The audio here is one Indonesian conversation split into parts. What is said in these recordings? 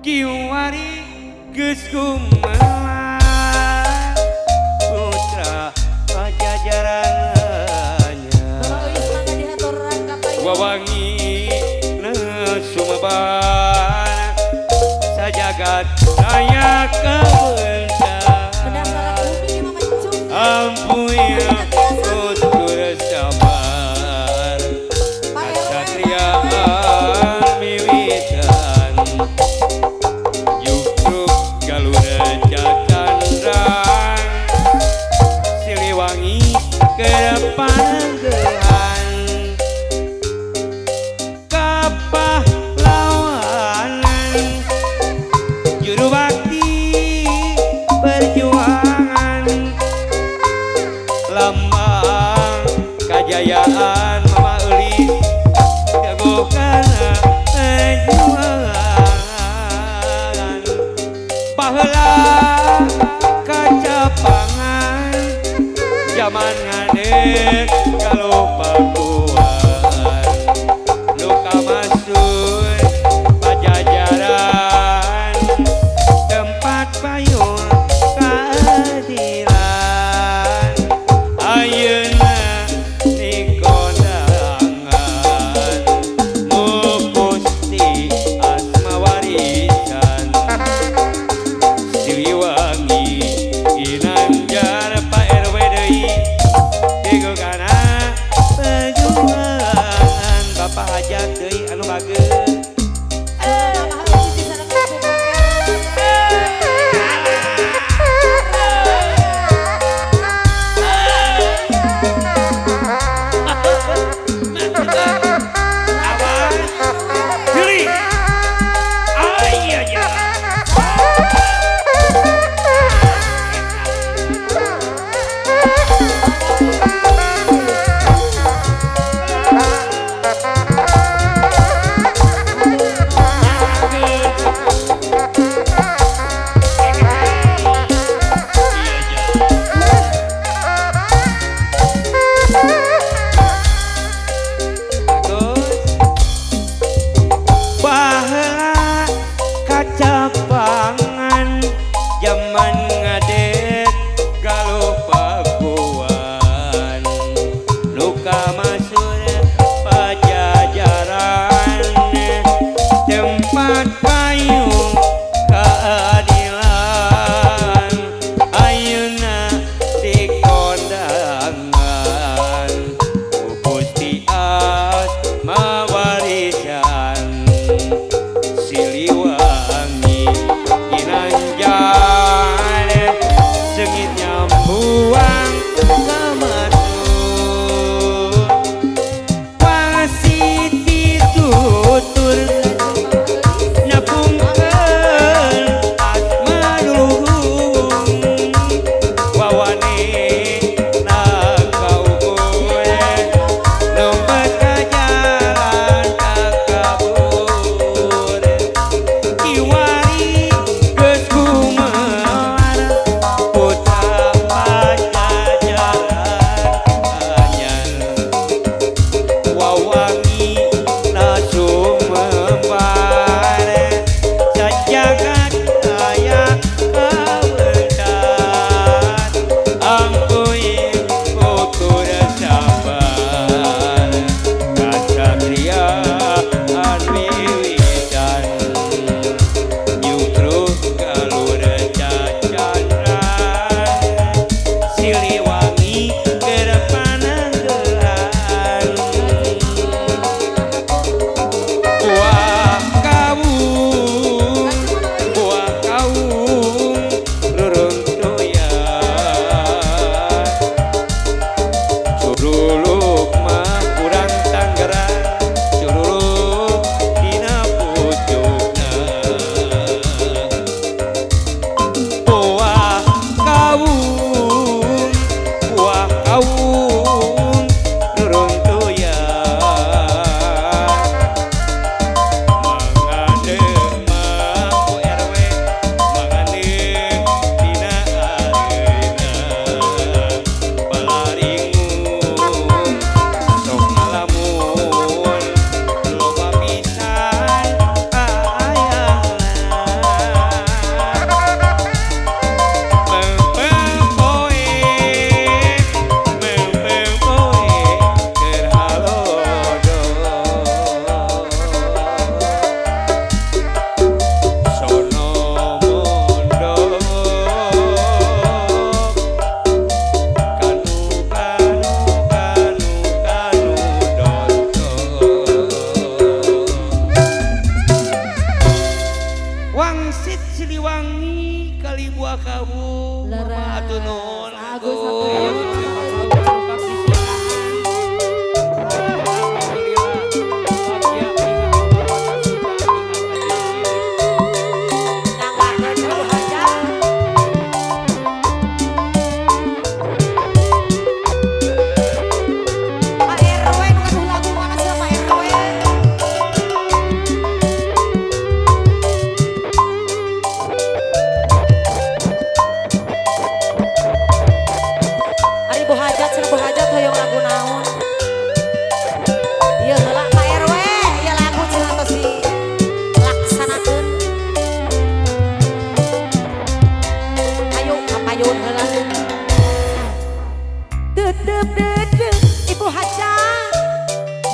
Kiwari geus kumaha putra pajajarannya wawangi sumebar sajagat raya kebentar ampun putur sabar kasatriaan miwitan jukruk galura cakandrang Siliwangi kepangehan kapahlawanan juru bakti perjuangan lambang kajayaan Mama Eulis jago kana perjuangan baheula kacapangan zaman ngadeg kalopa kuat luka masuk pajajaran tempat payung keadilan ayeuna di kondangan mukusti asma warisan Siliwangi Ginanjar Pak RW deui digo kana perjuangan Bapak hajat deui anu bageus kacapangan zaman ngadeg galopa kuan luka masuk pajajaran tempat payung keadilan ayeuna di kondangan Gusti asma warisan Siliwangi Ginanjar sengit nyambuang kamasuk wasiti tutur nyapungkeun asma luhung wawane nakaugoe lompat ka jalan kakabur Kiwari geus kumaha putra pajajaran anyar wawangi na sumebar sajagat raya kebentar ampun putur sabar kasatriaan wiwitan jukruk galura cacandrang Siliwangi kepananggehan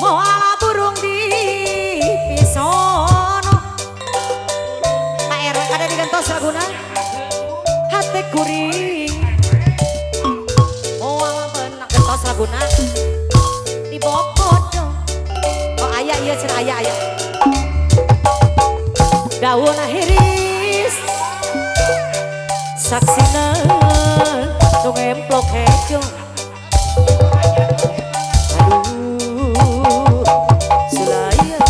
moala burung di pisono Pak kada digantos laguna hati kuring moala benak gantos laguna di bobot oh ayah iya cina ayah daun ahiris saksina nu ngemplok hejo aduh sulaya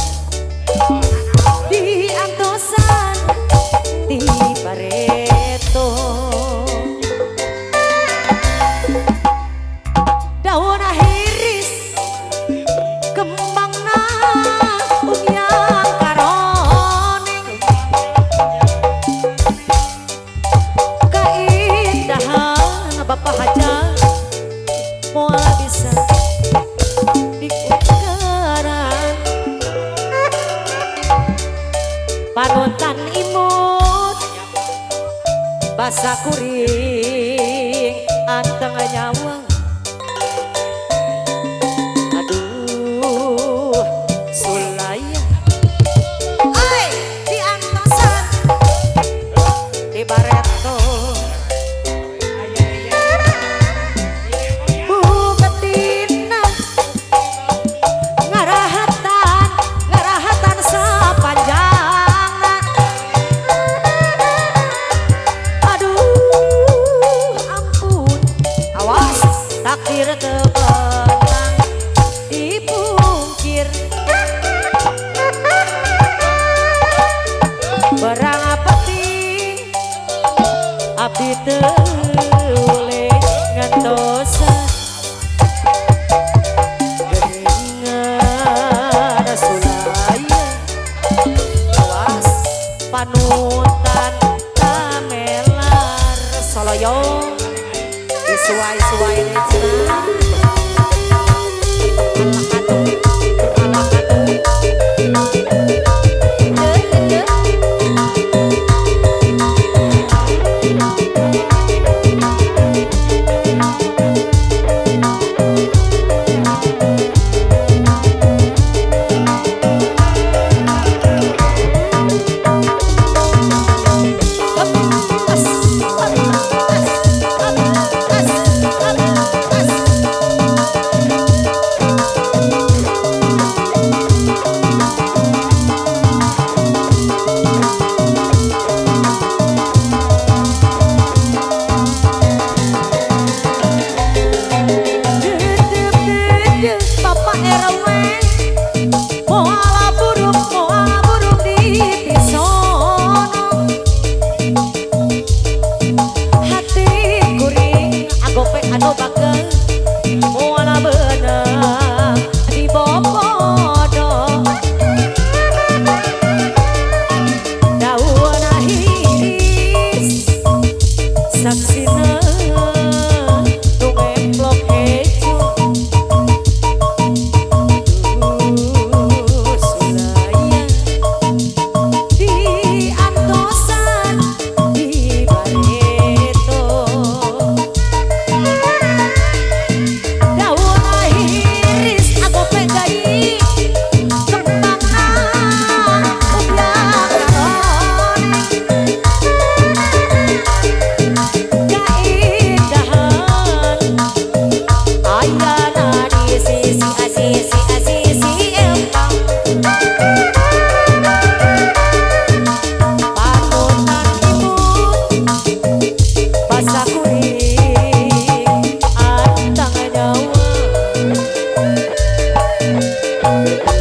di antosan di bareto daun ahiris kembangna unyang karoning keindahan bapak haja moal bisa diukaran panutan imut basa kuring anteng nyawang aduh sulaya oi di antosan di bareto buketina ngarahatan sepanjangna aduh ampun awas takdir tebenang dipungkir berang peti abdi teule ngantosan geringan sulaya awas panutan kamelar soloyong disuai-suai recna Bapak RW moala burung di pisono hati kuring agope anu bagel moala beunang di bobodo daun ahiris saksina nu ngemplok hejo Thank you.